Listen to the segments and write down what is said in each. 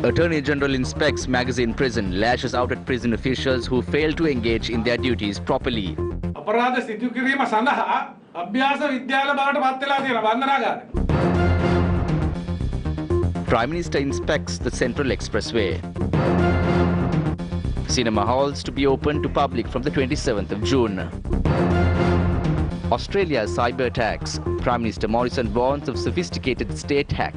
Attorney General inspects magazine prison, lashes out at prison officials who fail to engage in their duties properly. Prime Minister inspects the Central Expressway. Cinema halls to be open to public from the 27th of June. Australia's cyber attacks. Prime Minister Morrison warns of sophisticated state hack.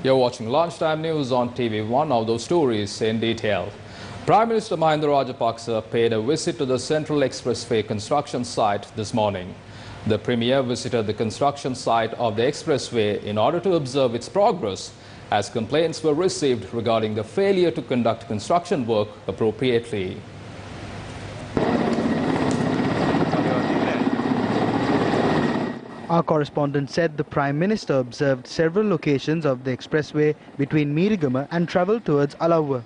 You're watching Lunchtime News on TV1. Now those stories in detail. Prime Minister Mahinda Rajapaksa paid a visit to the Central Expressway construction site this morning. The Premier visited the construction site of the expressway in order to observe its progress, as complaints were received regarding the failure to conduct construction work appropriately. Our correspondent said the Prime Minister observed several locations of the expressway between Meerigama and travelled towards Alawwa.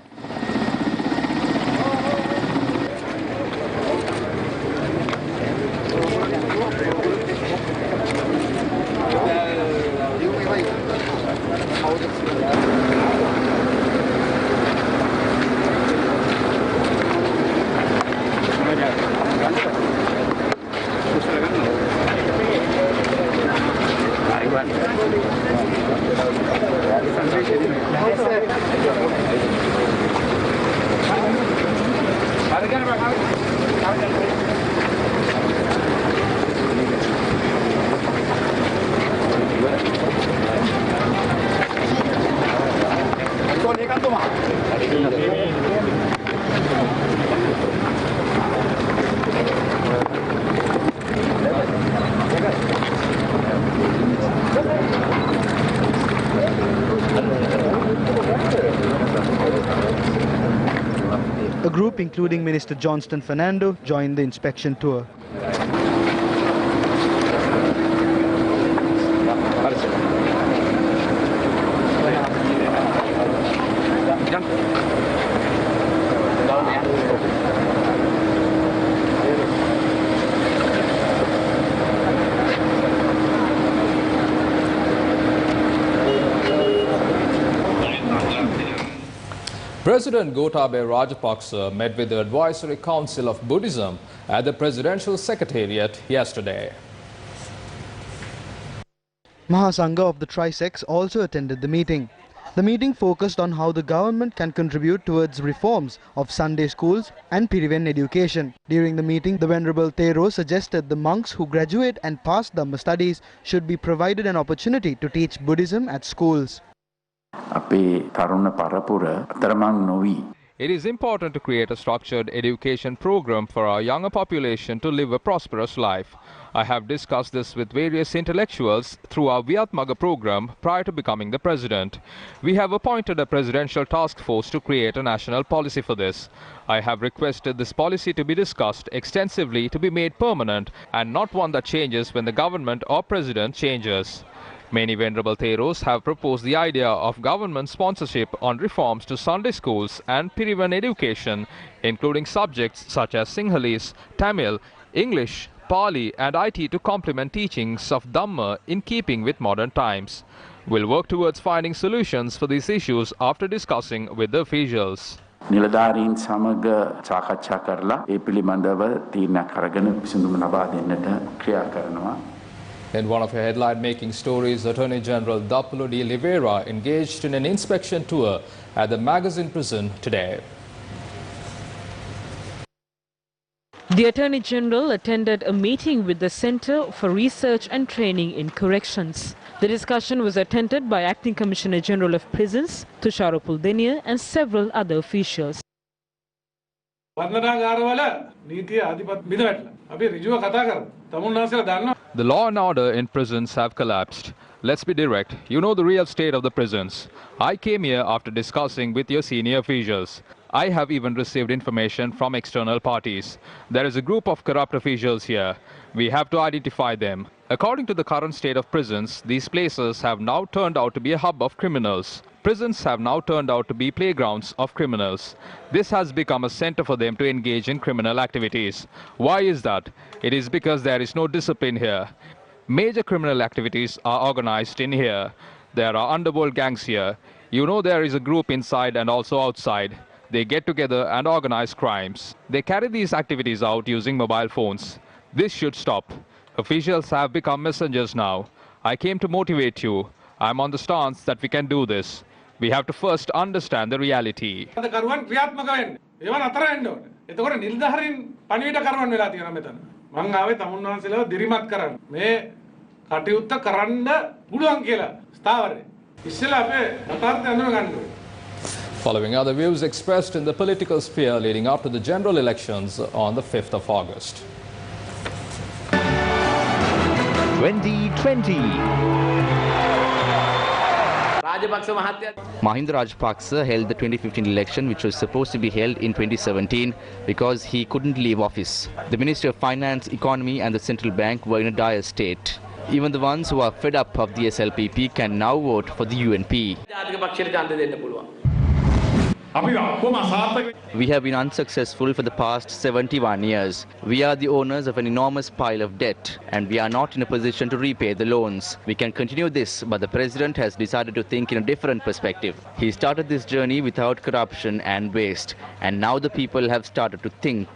A group including Minister Johnston Fernando joined the inspection tour. President Gotabaya Rajapaksa met with the Advisory Council of Buddhism at the Presidential Secretariat yesterday. Mahasangha of the Trisex also attended the meeting. The meeting focused on how the government can contribute towards reforms of Sunday schools and Piriven education. During the meeting, the Venerable Thero suggested the monks who graduate and pass Dhamma studies should be provided an opportunity to teach Buddhism at schools. It is important to create a structured education program for our younger population to live a prosperous life. I have discussed this with various intellectuals through our Vyatmaga program prior to becoming the president. We have appointed a presidential task force to create a national policy for this. I have requested this policy to be discussed extensively, to be made permanent and not one that changes when the government or president changes. Many Venerable Theros have proposed the idea of government sponsorship on reforms to Sunday schools and Pirivan education, including subjects such as Sinhalese, Tamil, English, Pali and IT to complement teachings of Dhamma in keeping with modern times. We'll work towards finding solutions for these issues after discussing with the officials. නිලධාරීන් සමග සාකච්ඡා කරලා ඒ පිළිබඳව තීරණයක් අරගෙන විසඳුම ලබා දෙන්නට ක්‍රියා කරනවා. In one of her headline-making stories, Attorney General Dapulu de Oliveira engaged in an inspection tour at the magazine prison today. The Attorney General attended a meeting with the Centre for Research and Training in Corrections. The discussion was attended by Acting Commissioner General of Prisons, Tusharo Puldenia, and several other officials. The law and order in prisons have collapsed. Let's be direct. You know the real state of the prisons. I came here after discussing with your senior officials. I have even received information from external parties. There is a group of corrupt officials here. We have to identify them. According to the current state of prisons, these places have now turned out to be a hub of criminals. Prisons have now turned out to be playgrounds of criminals. This has become a center for them to engage in criminal activities. Why is that? It is because there is no discipline here. Major criminal activities are organized in here. There are underworld gangs here. You know there is a group inside and also outside. They get together and organize crimes. They carry these activities out using mobile phones. This should stop. Officials have become messengers now. I came to motivate you. I'm on the stance that we can do this. We have to first understand the reality. Following other views expressed in the political sphere leading up to the general elections on the 5th of August. 2020. Mahinda Rajapaksa held the 2015 election, which was supposed to be held in 2017 because he couldn't leave office. The Ministry of Finance, Economy and the Central Bank were in a dire state. Even the ones who are fed up of the SLPP can now vote for the UNP. We have been unsuccessful for the past 71 years. We are the owners of an enormous pile of debt and we are not in a position to repay the loans. We can continue this, but the president has decided to think in a different perspective. He started this journey without corruption and waste, and now the people have started to think.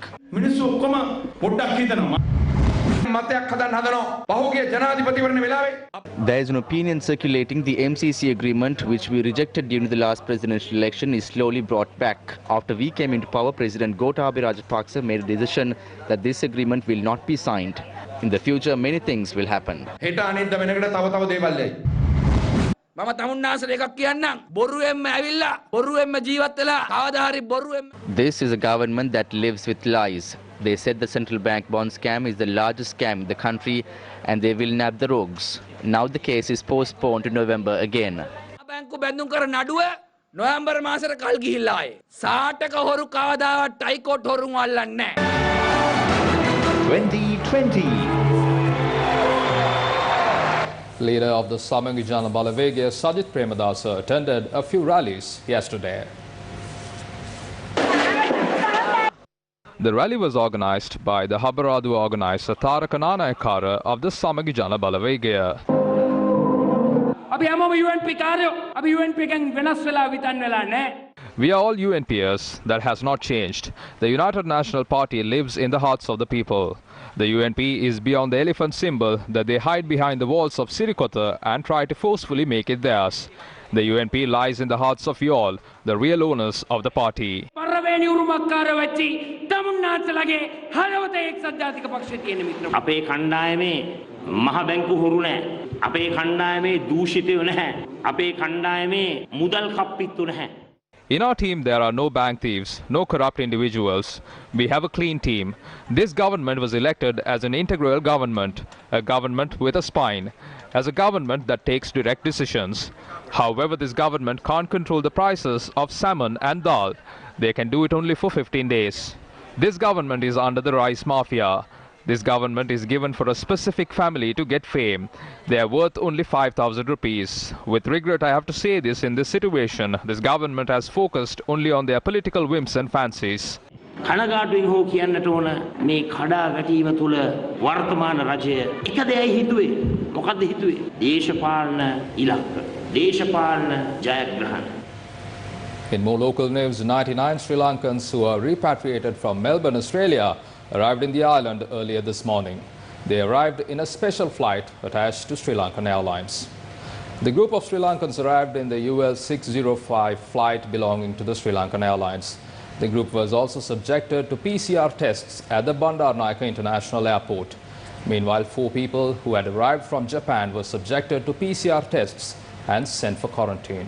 There is an opinion circulating the MCC agreement, which we rejected during the last presidential election, is slowly brought back. After we came into power, President Gotabaya Rajapaksa made a decision that this agreement will not be signed. In the future, many things will happen. This is a government that lives with lies. They said the central bank bond scam is the largest scam in the country and they will nab the rogues. Now the case is postponed to November again. 2020. Leader of the Samangijana Balavegya, Sajit Premadasa, attended a few rallies yesterday. The rally was organized by the Habaradu organizer Tarakanana Ekara of the Samagijana Balavegya. We are all UNPers. That has not changed. The United National Party lives in the hearts of the people. The UNP is beyond the elephant symbol that they hide behind the walls of Sirikota and try to forcefully make it theirs. The UNP lies in the hearts of you all, the real owners of the party. In our team, there are no bank thieves, no corrupt individuals. We have a clean team. This government was elected as an integral government, a government with a spine, as a government that takes direct decisions. However, this government can't control the prices of salmon and dal. They can do it only for 15 days. This government is under the rice mafia. This government is given for a specific family to get fame. They are worth only 5,000 rupees. With regret, I have to say this, in this situation, this government has focused only on their political whims and fancies. කනගාටුවෙන් හෝ කියන්නට ඕන මේ කඩා වැටීම තුල වර්තමාන රජය එක දෙයයි හිතුවේ මොකද්ද හිතුවේ දේශපාලන ඉලක්ක දේශපාලන ජයග්‍රහණ. In more local news, 99 Sri Lankans who are repatriated from Melbourne, Australia, arrived in the island earlier this morning. They arrived in a special flight attached to Sri Lankan Airlines. The group of Sri Lankans arrived in the UL 605 flight belonging to the Sri Lankan Airlines. The group was also subjected to PCR tests at the Bandaranaike International Airport. Meanwhile, 4 people who had arrived from Japan were subjected to PCR tests and sent for quarantine.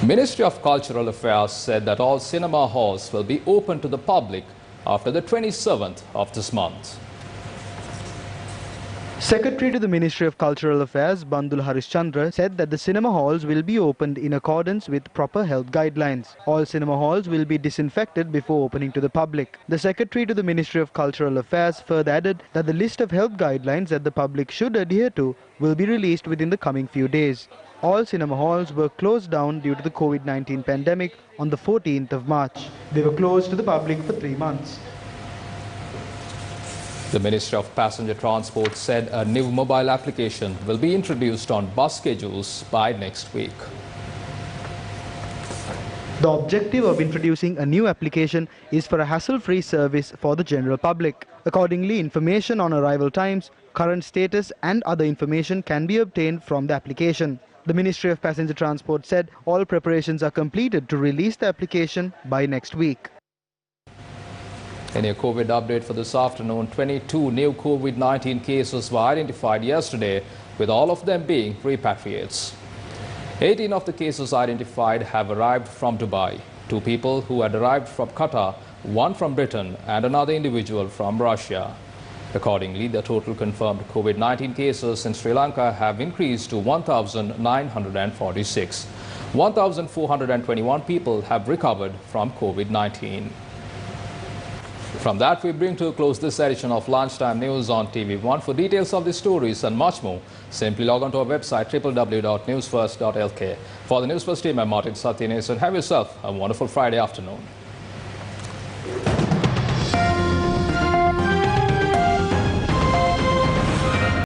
Ministry of Cultural Affairs said that all cinema halls will be open to the public after the 27th of this month. Secretary to the Ministry of Cultural Affairs, Bandul Harishchandra, said that the cinema halls will be opened in accordance with proper health guidelines. All cinema halls will be disinfected before opening to the public. The Secretary to the Ministry of Cultural Affairs further added that the list of health guidelines that the public should adhere to will be released within the coming few days. All cinema halls were closed down due to the COVID-19 pandemic on the 14th of March. They were closed to the public for 3 months. The Ministry of Passenger Transport said a new mobile application will be introduced on bus schedules by next week. The objective of introducing a new application is for a hassle-free service for the general public. Accordingly, information on arrival times, current status and other information can be obtained from the application. The Ministry of Passenger Transport said all preparations are completed to release the application by next week. In a COVID update for this afternoon, 22 new COVID-19 cases were identified yesterday, with all of them being repatriates. 18 of the cases identified have arrived from Dubai, 2 people who had arrived from Qatar, 1 from Britain and another individual from Russia. Accordingly, the total confirmed COVID-19 cases in Sri Lanka have increased to 1,946. 1,421 people have recovered from COVID-19. From that, we bring to a close this edition of Lunchtime News on TV1. For details of these stories and much more, simply log on to our website www.newsfirst.lk. For the Newsfirst team, I'm Martin Satyanesan. Have yourself a wonderful Friday afternoon.